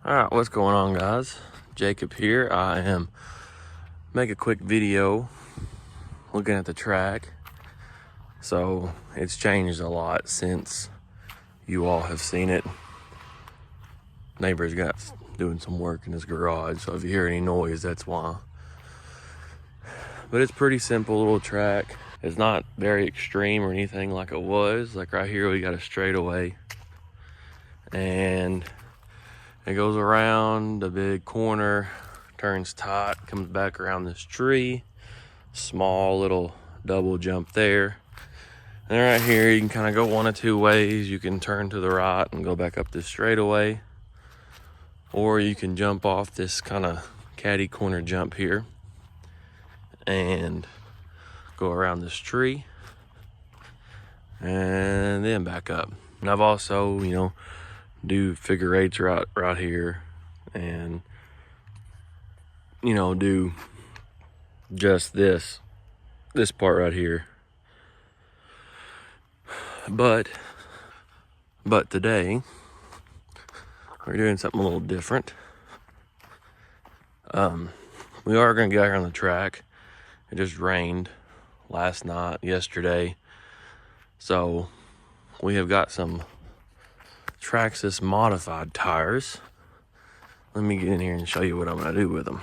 All right, what's going on, guys? Jacob here. I am make a quick video looking at the track. So it's changed a lot since you all have seen it. Neighbor's got doing some work in his garage, so if you hear any noise, that's why. But it's pretty simple little track. It's not very extreme or anything like it was. Like right here, we got a straightaway, and it goes around a big corner, turns tight, comes back around this tree. Small little double jump there. And right here, you can kind of go one of two ways. You can turn to the right and go back up this straightaway, or you can jump off this kind of catty corner jump here and go around this tree and then back up. And I've also, do figure eights right here, and do just this part right here. But today we're doing something a little different. We are gonna get out here on the track. It just rained last night, yesterday, so we have got some Traxxas modified tires. Let me get in here and show you what I'm gonna do with them.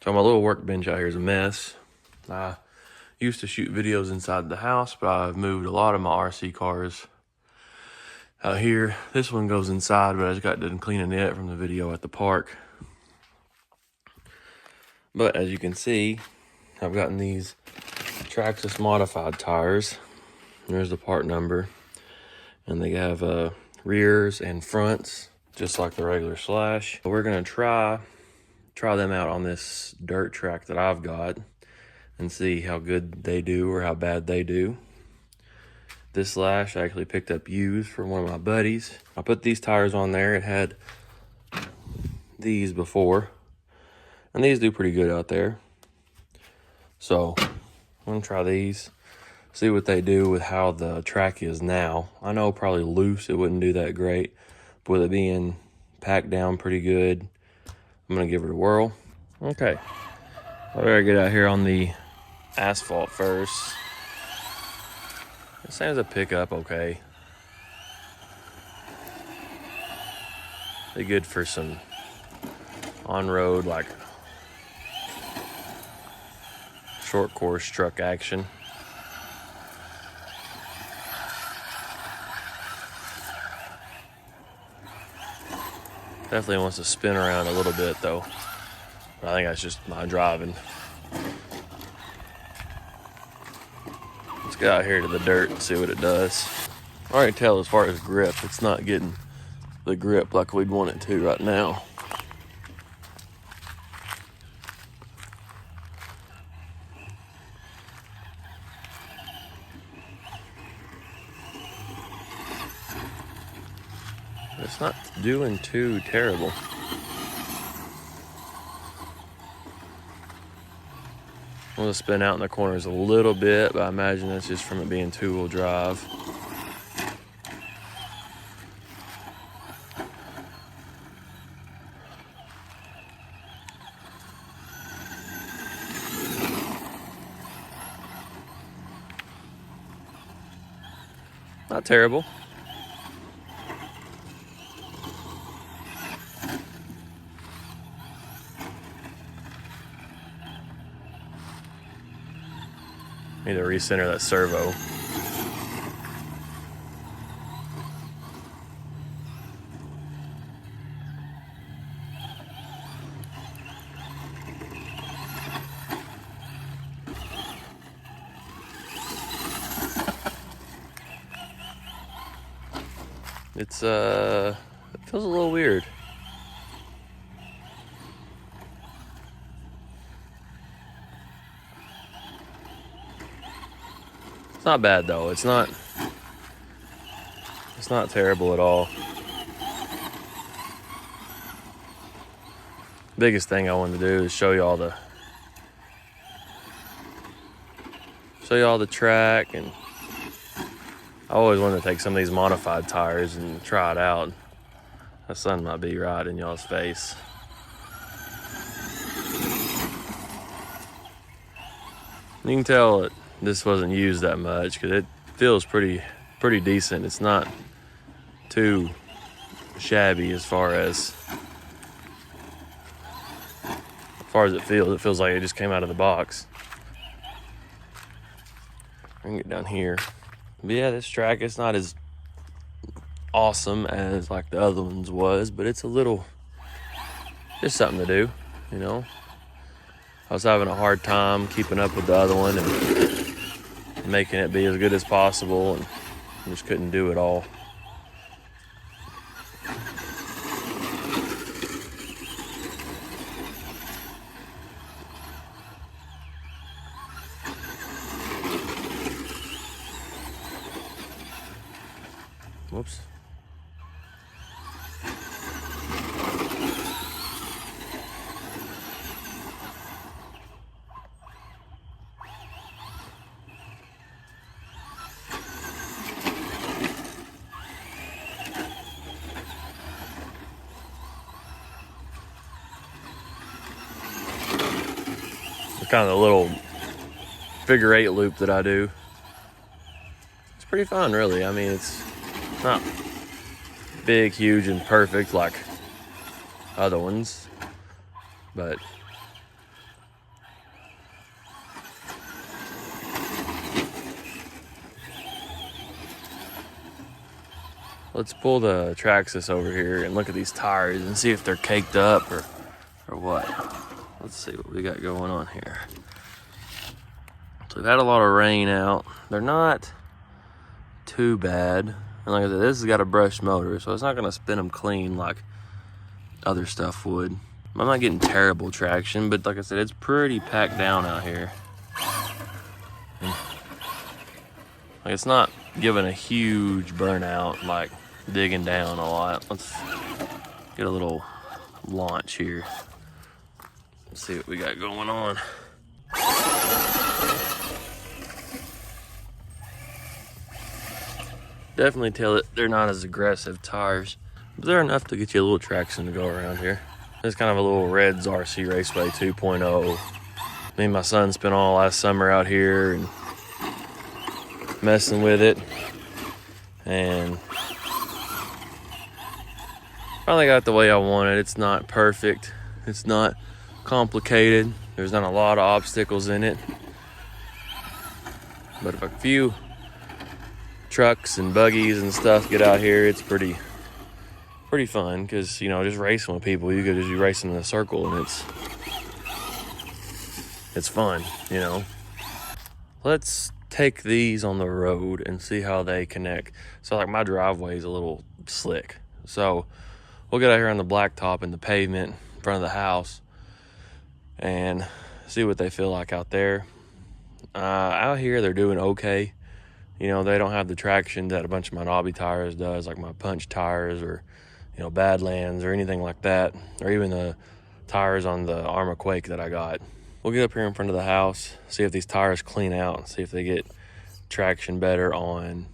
So my little workbench out here is a mess. I used to shoot videos inside the house, but I've moved a lot of my RC cars out here. This one goes inside, but I just got done cleaning it from the video at the park. But as you can see, I've gotten these Traxxas modified tires. There's the part number, and they have rears and fronts, just like the regular Slash. We're gonna try them out on this dirt track that I've got and see how good they do or how bad they do. This Slash I actually picked up used from one of my buddies. I put these tires on there. It had these before, and these do pretty good out there. So I'm gonna try these, see what they do with how the track is now. I know probably loose it wouldn't do that great, but with it being packed down pretty good, I'm gonna give it a whirl. Okay, I better get out here on the asphalt first. It seems to pick up okay. Be good for some on-road, like short course truck action. Definitely wants to spin around a little bit though. I think that's just my driving. Let's get out here to the dirt and see what it does. I already tell as far as grip, it's not getting the grip like we'd want it to right now. It's not doing too terrible. I'm gonna spin out in the corners a little bit, but I imagine that's just from it being two-wheel drive. Not terrible. Need to recenter that servo. It feels a little weird. It's not bad though. It's not terrible at all. Biggest thing I wanted to do is show you all the track, and I always wanted to take some of these modified tires and try it out. The sun might be right in y'all's face. You can tell that this wasn't used that much because it feels pretty decent. It's not too shabby as far as it feels. It feels like it just came out of the box. I can get down here. But yeah, this track, it's not as awesome as like the other ones was, but it's a little, just something to do, you know. I was having a hard time keeping up with the other one and making it be as good as possible, and just couldn't do it all. Whoops. It's kind of the little figure 8 loop that I do. It's pretty fun, really. I mean, it's not big, huge, and perfect like other ones, but let's pull the Traxxas over here and look at these tires and see if they're caked up or what. Let's see what we got going on here. So we've had a lot of rain out. They're not too bad. And like I said, this has got a brushed motor, so it's not gonna spin them clean like other stuff would. I'm not getting terrible traction, but like I said, it's pretty packed down out here. Like, it's not giving a huge burnout, like digging down a lot. Let's get a little launch here. Let's see what we got going on. Definitely tell that they're not as aggressive tires, but they're enough to get you a little traction to go around here. It's kind of a little Reds RC Raceway 2.0. Me and my son spent all last summer out here and messing with it, and finally got the way I wanted. It's not perfect. It's not complicated. There's not a lot of obstacles in it. But if a few trucks and buggies and stuff get out here, it's pretty fun, because, you know, just racing with people, you could just be racing in a circle, and it's fun, you know. Let's take these on the road and see how they connect. So like my driveway is a little slick, so we'll get out here on the blacktop and the pavement in front of the house and see what they feel like out there. Out here they're doing okay. You know, they don't have the traction that a bunch of my knobby tires does, like my punch tires or, you know, Badlands or anything like that, or even the tires on the Arma Quake that I got. We'll get up here in front of the house, see if these tires clean out, see if they get traction better on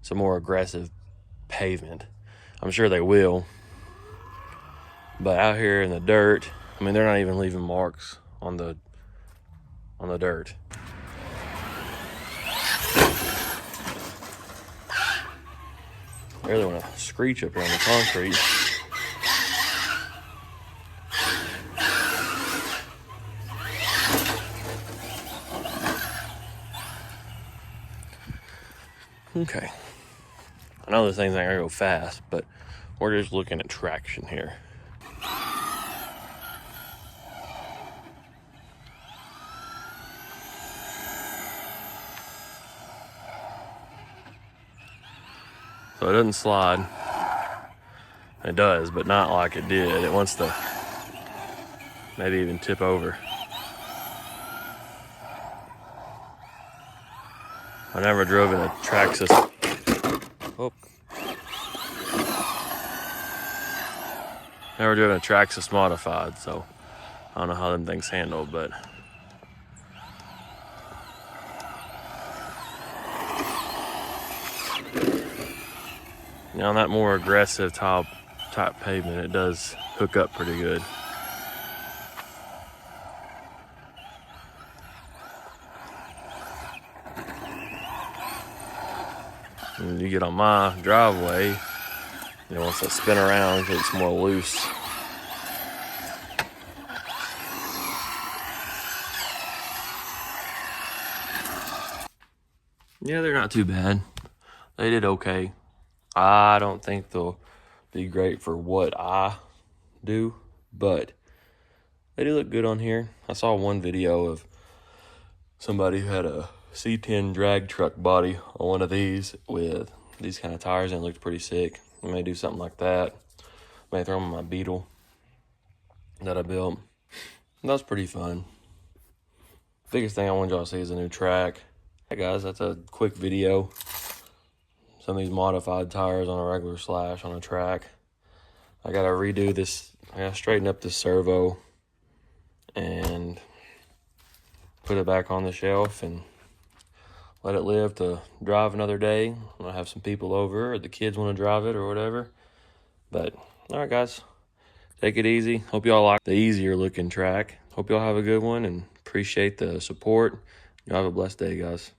some more aggressive pavement. I'm sure they will. But out here in the dirt, I mean, they're not even leaving marks on the dirt. I really want to screech up here on the concrete. Okay. I know this thing's not gonna go fast, but we're just looking at traction here. So it doesn't slide. It does, but not like it did. It wants to maybe even tip over. I never drove in a Traxxas. Oh. Never driven a Traxxas modified, so I don't know how them things handle, but now on that more aggressive top tight pavement, it does hook up pretty good. When you get on my driveway, once I spin around, it's more loose. Yeah, they're not too bad. They did okay. I don't think they'll be great for what I do, but they do look good on here. I saw one video of somebody who had a C10 drag truck body on one of these with these kind of tires, and it looked pretty sick. I may do something like that. May throw them on my Beetle that I built. That was pretty fun. Biggest thing I wanted y'all to see is a new track. Hey guys, that's a quick video. Some of these modified tires on a regular slash on a track. I gotta redo this. I gotta straighten up this servo and put it back on the shelf and let it live to drive another day. I'll have some people over, or the kids want to drive it or whatever. But all right, guys, take it easy. Hope y'all like the easier looking track. Hope y'all have a good one and appreciate the support. Y'all have a blessed day, guys.